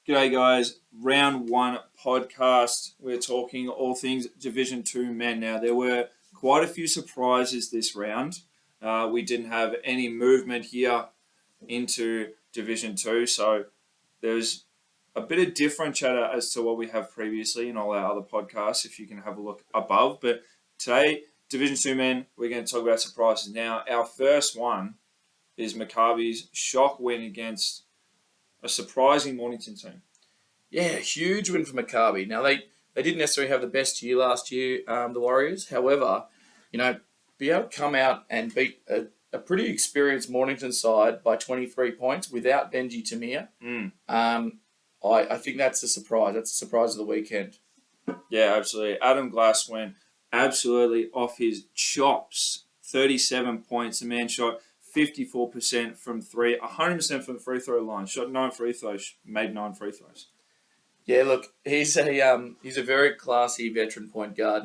G'day guys, round one podcast. We're talking all things Division 2 men. Now, there were quite a few surprises this round. We didn't have any movement here into Division 2, so there's a bit of different chatter as to what we have previously in all our other podcasts, if you can have a look above. But today, Division 2 men, we're going to talk about surprises. Now, our first one is Maccabi's shock win against a surprising Mornington team. Yeah, huge win for Maccabi. Now, they didn't necessarily have the best year last year, the Warriors. However, be able to come out and beat a pretty experienced Mornington side by 23 points without Benji Tamir, I think that's a surprise. That's a surprise of the weekend. Yeah, absolutely. Adam Glass went absolutely off his chops. 37 points. The man shot 54% from three, 100% from the free throw line. Shot 9 free throws, made 9 free throws. Yeah, look, he's a very classy veteran point guard,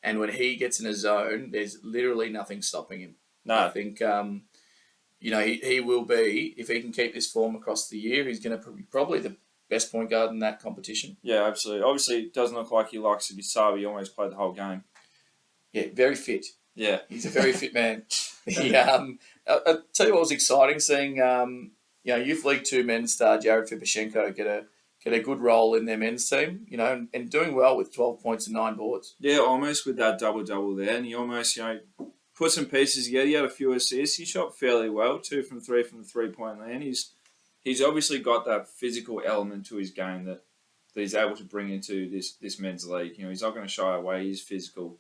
and when he gets in a zone, there's literally nothing stopping him. No. I think he will be, if he can keep this form across the year, he's going to be probably the best point guard in that competition. Yeah, absolutely. Obviously, it doesn't look like he likes to be sub. He almost played the whole game. Yeah, very fit. Yeah, he's a very fit man. I'll tell you what was exciting, seeing Youth League 2 men's star Jared Fipashenko get a good role in their men's team, and doing well with 12 points and 9 boards. Yeah, almost with that double-double there, and he almost, put some pieces together. He had a few assists. He shot fairly well, 2 from 3 from the three-point land. He's obviously got that physical element to his game that he's able to bring into this men's league. He's not going to shy away. He's physical.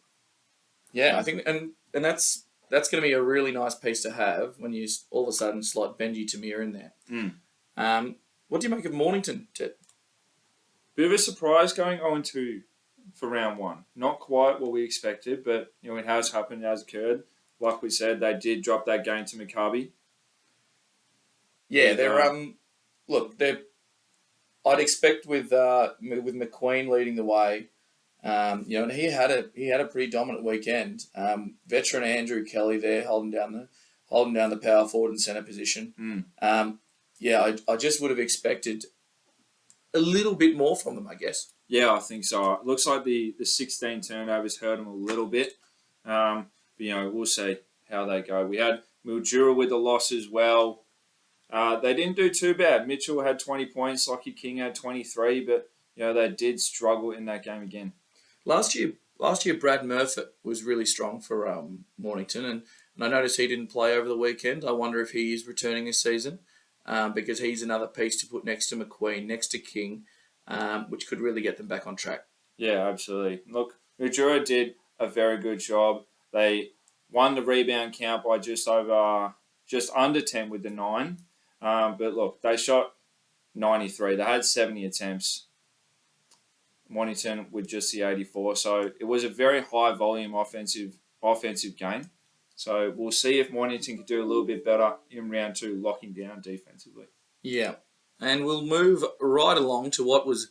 Yeah, I think, and that's going to be a really nice piece to have when you all of a sudden slot Benji Tamir in there. What do you make of Mornington, Ted? Bit of a surprise going 0-2 for round one. Not quite what we expected, but it has happened, it has occurred. Like we said, they did drop that game to Maccabi. Yeah, I'd expect with McQueen leading the way, and he had a pretty dominant weekend. Veteran Andrew Kelly there holding down the power forward and centre position. I just would have expected a little bit more from them, I guess. Yeah, I think so. It looks like the 16 turnovers hurt them a little bit. But, we'll see how they go. We had Mildura with the loss as well. They didn't do too bad. Mitchell had 20 points. Lockie King had 23. But, they did struggle in that game again. Last year, Brad Murphy was really strong for Mornington. And I noticed he didn't play over the weekend. I wonder if he is returning this season. Because he's another piece to put next to McQueen, next to King, which could really get them back on track. Yeah, absolutely. Look, Mildura did a very good job. They won the rebound count by just under 10 with the 9. But look, they shot 93. They had 70 attempts. Mornington with just the 84. So it was a very high volume offensive game. So we'll see if Mornington can do a little bit better in round 2, locking down defensively. Yeah, and we'll move right along to what was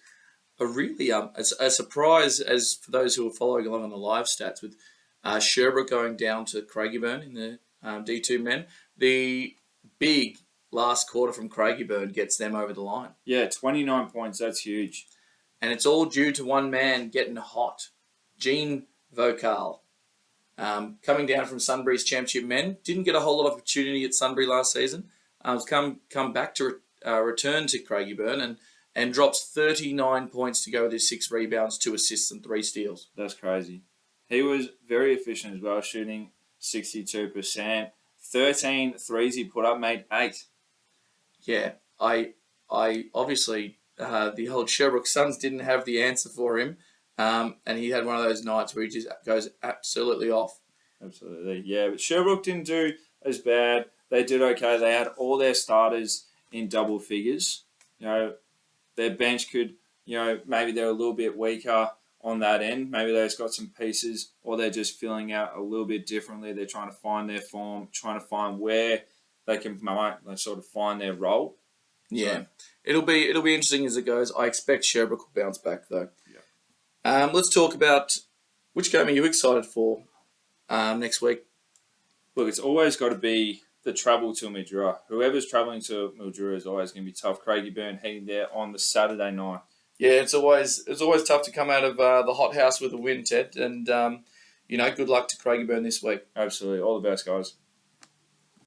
a really a surprise as for those who are following along on the live stats with Sherbrooke going down to Craigieburn in the D2 men. The big last quarter from Craigieburn gets them over the line. Yeah, 29 points. That's huge. And it's all due to one man getting hot, Gene Vocal. Coming down from Sunbury's Championship men, didn't get a whole lot of opportunity at Sunbury last season. Come back to return to Craigieburn and drops 39 points to go with his 6 rebounds, 2 assists and 3 steals. That's crazy. He was very efficient as well, shooting 62%. 13 threes he put up, made 8. Yeah, I obviously the old Sherbrooke Suns didn't have the answer for him. And he had one of those nights where he just goes absolutely off. Absolutely, yeah. But Sherbrooke didn't do as bad. They did okay. They had all their starters in double figures. Their bench could, maybe they're a little bit weaker on that end. Maybe they've got some pieces, or they're just filling out a little bit differently. They're trying to find their form, trying to find where they can sort of find their role. Yeah, so, it'll be interesting as it goes. I expect Sherbrooke will bounce back though. Let's talk about which game are you excited for next week? Look, it's always got to be the travel to Mildura. Whoever's travelling to Mildura is always going to be tough. Craigieburn heading there on the Saturday night. Yeah, it's always tough to come out of the hothouse with a win, Ted. And good luck to Craigieburn this week. Absolutely. All the best, guys.